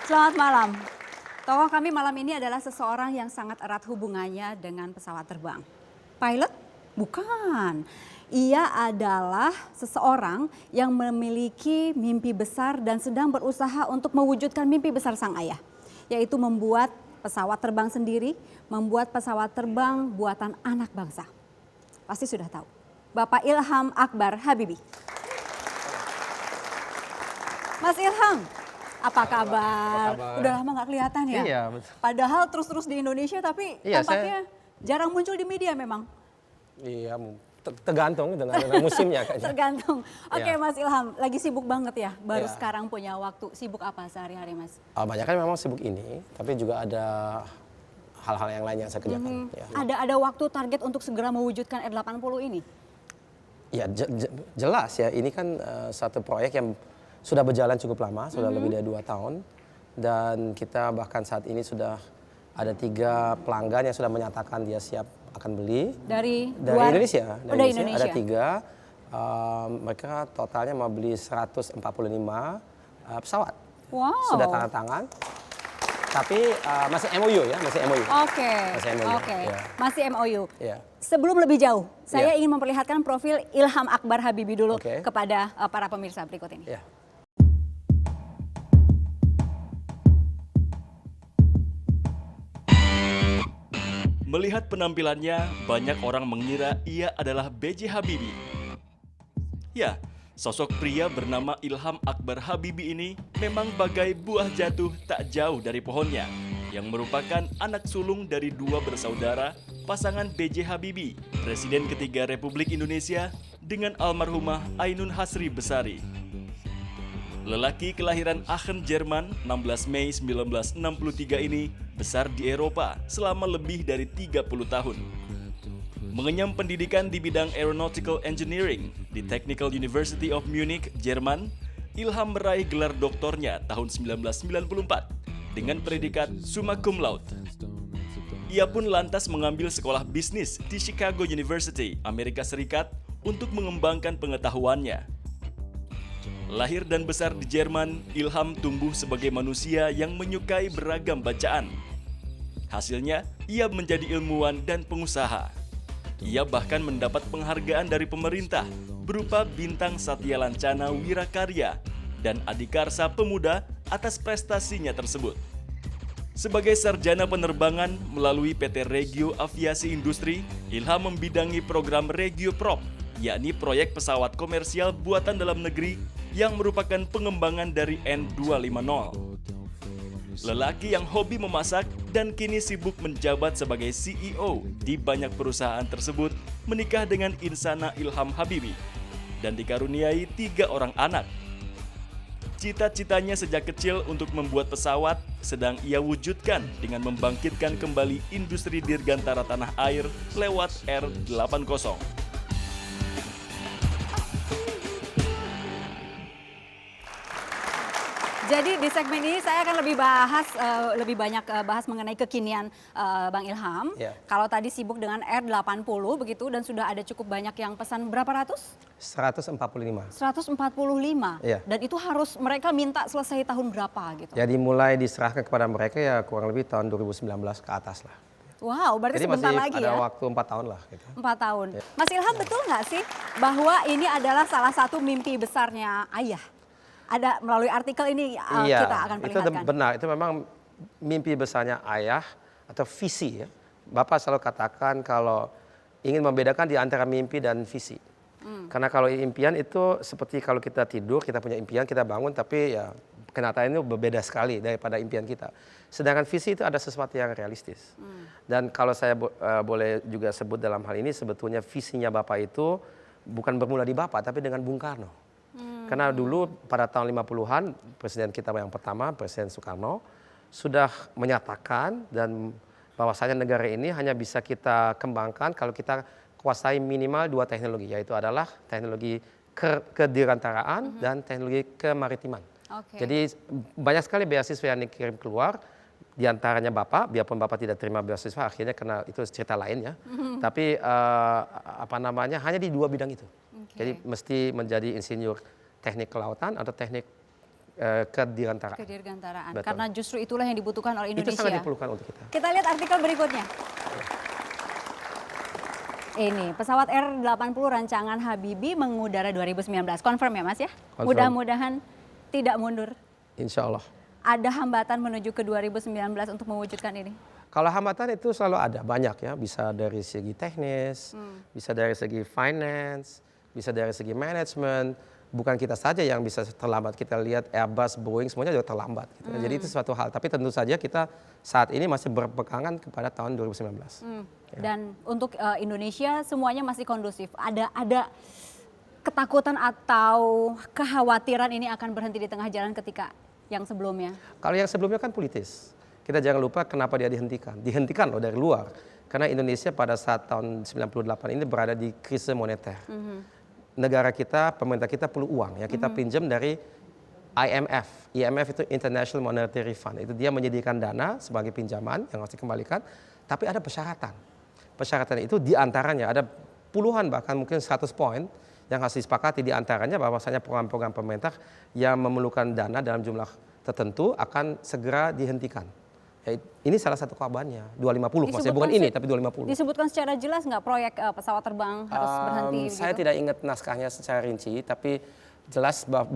Selamat malam. Tokoh kami malam ini adalah seseorang yang sangat erat hubungannya dengan pesawat terbang. Pilot? Bukan. Ia adalah seseorang yang memiliki mimpi besar dan sedang berusaha untuk mewujudkan mimpi besar sang ayah. Yaitu membuat pesawat terbang sendiri, membuat pesawat terbang buatan anak bangsa. Pasti sudah tahu. Bapak Ilham Akbar Habibie. Mas Ilham, apa kabar? Udah lama nggak kelihatan ya? Iya, betul. Padahal terus-terus di Indonesia tapi Iya, tampaknya jarang muncul di media memang. Iya, tergantung dengan musimnya kayaknya. Tergantung. Oke Iya. Mas Ilham, lagi sibuk banget ya? Baru Iya. sekarang punya waktu. Sibuk apa sehari-hari Mas? Banyak kan memang sibuk ini, tapi juga ada hal-hal yang lain yang saya kerjakan. Ya. Ada waktu target untuk segera mewujudkan R80 ini? Ya, jelas ya, ini kan satu proyek yang sudah berjalan cukup lama, sudah lebih dari 2 tahun. Dan kita bahkan saat ini sudah ada 3 pelanggan yang sudah menyatakan dia siap akan beli. Dari Indonesia. Dari Indonesia. Ada 3, mereka totalnya mau beli 145 pesawat. Wow. Sudah tanda tangan. Tapi masih MOU ya, masih MOU. Oke. Masih MOU. Oke. Ya. Masih MOU. Ya. Sebelum lebih jauh, saya Ya. ingin memperlihatkan profil Ilham Akbar Habibie dulu Oke. kepada para pemirsa berikut ini. Ya. Melihat penampilannya, banyak orang mengira ia adalah B.J. Habibie. Ya, sosok pria bernama Ilham Akbar Habibie ini memang bagai buah jatuh tak jauh dari pohonnya, yang merupakan anak sulung dari 2 bersaudara, pasangan B.J. Habibie, Presiden ketiga Republik Indonesia, dengan almarhumah Ainun Hasri Besari. Lelaki kelahiran Aachen, Jerman, 16 Mei 1963 ini besar di Eropa selama lebih dari 30 tahun. Mengenyam pendidikan di bidang Aeronautical Engineering di Technical University of Munich, Jerman, Ilham meraih gelar doktornya tahun 1994 dengan predikat summa cum laude. Ia pun lantas mengambil sekolah bisnis di Chicago University, Amerika Serikat untuk mengembangkan pengetahuannya. Lahir dan besar di Jerman, Ilham tumbuh sebagai manusia yang menyukai beragam bacaan. Hasilnya, ia menjadi ilmuwan dan pengusaha. Ia bahkan mendapat penghargaan dari pemerintah berupa Bintang Satya Lancana Wirakarya dan Adikarsa Pemuda atas prestasinya tersebut. Sebagai sarjana penerbangan melalui PT Regio Aviasi Industri, Ilham membidangi program Regio Prop, yakni proyek pesawat komersial buatan dalam negeri yang merupakan pengembangan dari N250. Lelaki yang hobi memasak dan kini sibuk menjabat sebagai CEO di banyak perusahaan tersebut menikah dengan Insana Ilham Habibie dan dikaruniai 3 orang anak. Cita-citanya sejak kecil untuk membuat pesawat sedang ia wujudkan dengan membangkitkan kembali industri dirgantara tanah air lewat R80. Jadi di segmen ini saya akan lebih banyak bahas mengenai kekinian Bang Ilham. Ya. Kalau tadi sibuk dengan R80 begitu dan sudah ada cukup banyak yang pesan berapa ratus? 145. 145. Ya. Dan itu harus mereka minta selesai tahun berapa gitu. Jadi mulai diserahkan kepada mereka ya kurang lebih tahun 2019 ke atas lah. Wow, berarti Jadi sebentar masih lagi ada ya. waktu 4 tahun lah. Gitu. 4 tahun. Mas Ilham, betul nggak sih bahwa ini adalah salah satu mimpi besarnya ayah? Ada melalui artikel ini Iya, kita akan itu perlihatkan. benar. Itu memang mimpi besarnya ayah atau visi ya. Bapak selalu katakan kalau ingin membedakan di antara mimpi dan visi. Karena kalau impian itu seperti kalau kita tidur, kita punya impian, kita bangun, tapi ya kenyataannya berbeda sekali daripada impian kita. Sedangkan visi itu ada sesuatu yang realistis. Dan kalau saya boleh juga sebut dalam hal ini, sebetulnya visinya Bapak itu bukan bermula di Bapak, tapi dengan Bung Karno. Karena dulu pada tahun 50-an, Presiden kita yang pertama, Presiden Soekarno, sudah menyatakan dan bahwasanya negara ini hanya bisa kita kembangkan kalau kita kuasai minimal 2 teknologi, yaitu adalah teknologi kedirgantaraan dan teknologi kemaritiman. Oke. Jadi banyak sekali beasiswa yang dikirim keluar, diantaranya Bapak, biarpun Bapak tidak terima beasiswa, akhirnya karena itu cerita lain ya. Tapi hanya di 2 bidang itu. Jadi mesti menjadi insinyur teknik kelautan atau teknik kedirgantaraan. Kedirgantaraan. Betul. Karena justru itulah yang dibutuhkan oleh Itu Indonesia. sangat diperlukan untuk kita. Kita lihat artikel berikutnya. Ini pesawat R80 rancangan Habibie mengudara 2019. Confirm ya Mas ya? Confirm. Mudah-mudahan tidak mundur. Insya Allah. Ada hambatan menuju ke 2019 untuk mewujudkan ini? Kalau hambatan itu selalu ada, banyak ya. Bisa dari segi teknis, bisa dari segi finance, bisa dari segi manajemen. Bukan kita saja yang bisa terlambat. Kita lihat Airbus, Boeing semuanya juga terlambat. Gitu. Jadi itu suatu hal. Tapi tentu saja kita saat ini masih berpegangan kepada tahun 2019. Ya. Dan untuk Indonesia semuanya masih kondusif. Ada ketakutan atau kekhawatiran ini akan berhenti di tengah jalan ketika yang sebelumnya? Kalau yang sebelumnya kan politis. Kita jangan lupa kenapa dia dihentikan. Dihentikan loh dari luar. Karena Indonesia pada saat tahun 98 ini berada di krisis moneter. Negara kita, pemerintah kita perlu uang. Ya, kita pinjam dari IMF. IMF itu International Monetary Fund. Itu dia menyediakan dana sebagai pinjaman yang harus dikembalikan. Tapi ada persyaratan. Persyaratan itu diantaranya ada puluhan bahkan mungkin 100 poin yang harus disepakati, diantaranya bahwasanya program-program pemerintah yang memerlukan dana dalam jumlah tertentu akan segera dihentikan. Ya, ini salah satu korbannya, 250 maksudnya, bukan ini tapi 250. Disebutkan secara jelas nggak proyek pesawat terbang harus berhenti? Saya begitu? tidak ingat naskahnya secara rinci, tapi jelas bahwa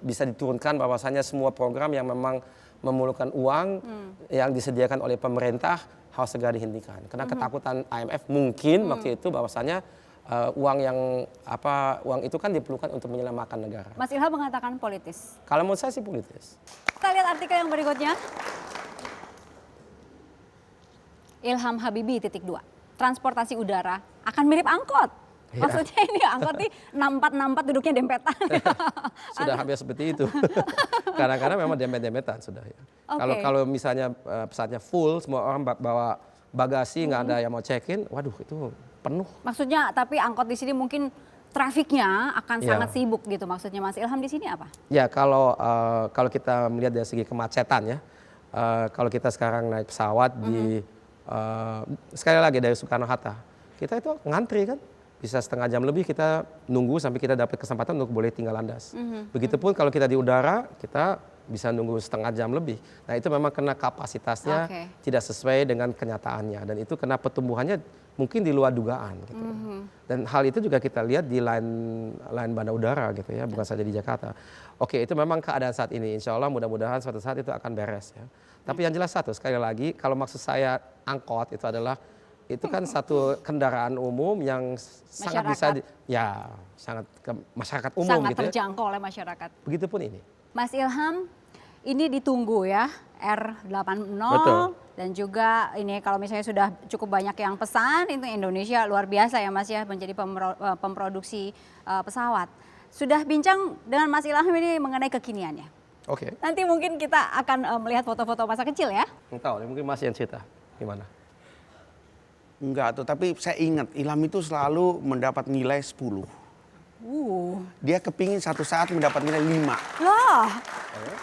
bisa diturunkan bahwasanya semua program yang memang memerlukan uang yang disediakan oleh pemerintah harus segera dihentikan. Karena ketakutan IMF mungkin waktu itu bahwasanya uang itu kan diperlukan untuk menyelamatkan negara. Mas Ilham mengatakan politis. Kalau menurut saya sih politis. Kita lihat artikel yang berikutnya. Ilham Habibie _2. Transportasi udara akan mirip angkot. Ya. Maksudnya ini angkot nih nampak duduknya dempetan. Sudah hampir seperti itu. Kadang-kadang memang dempet-dempetan sudah ya. Oke. Kalau misalnya pesawatnya full, semua orang bawa bagasi, nggak ada yang mau check-in, waduh itu penuh. Maksudnya tapi angkot di sini mungkin trafiknya akan Ya. sangat sibuk gitu. Maksudnya Mas Ilham di sini apa? Ya kalau kita melihat dari segi kemacetan ya, kalau kita sekarang naik pesawat sekali lagi dari Soekarno-Hatta, kita itu ngantri kan, bisa setengah jam lebih kita nunggu sampai kita dapat kesempatan untuk boleh tinggal landas. Begitupun kalau kita di udara, kita bisa nunggu setengah jam lebih. Nah itu memang karena kapasitasnya Oke. tidak sesuai dengan kenyataannya, dan itu karena pertumbuhannya mungkin di luar dugaan. Gitu. Dan hal itu juga kita lihat di line bandar udara gitu ya, bukan saja di Jakarta. Oke, itu memang keadaan saat ini. Insya Allah mudah-mudahan suatu saat itu akan beres ya. Tapi yang jelas satu, sekali lagi, kalau maksud saya angkot itu kan satu kendaraan umum yang sangat bisa sangat ke masyarakat umum Sangat gitu ya. terjangkau oleh masyarakat. Begitupun ini. Mas Ilham, ini ditunggu ya R80 Betul. dan juga ini kalau misalnya sudah cukup banyak yang pesan, itu Indonesia luar biasa ya Mas ya menjadi pemproduksi pesawat. Sudah bincang dengan Mas Ilham ini mengenai kekiniannya. Oke. Nanti mungkin kita akan melihat foto-foto masa kecil ya. Tahu, mungkin Mas yang cerita gimana? Enggak tuh, tapi saya ingat Ilham itu selalu mendapat nilai 10. Dia kepingin satu saat mendapat nilai 5. Loh,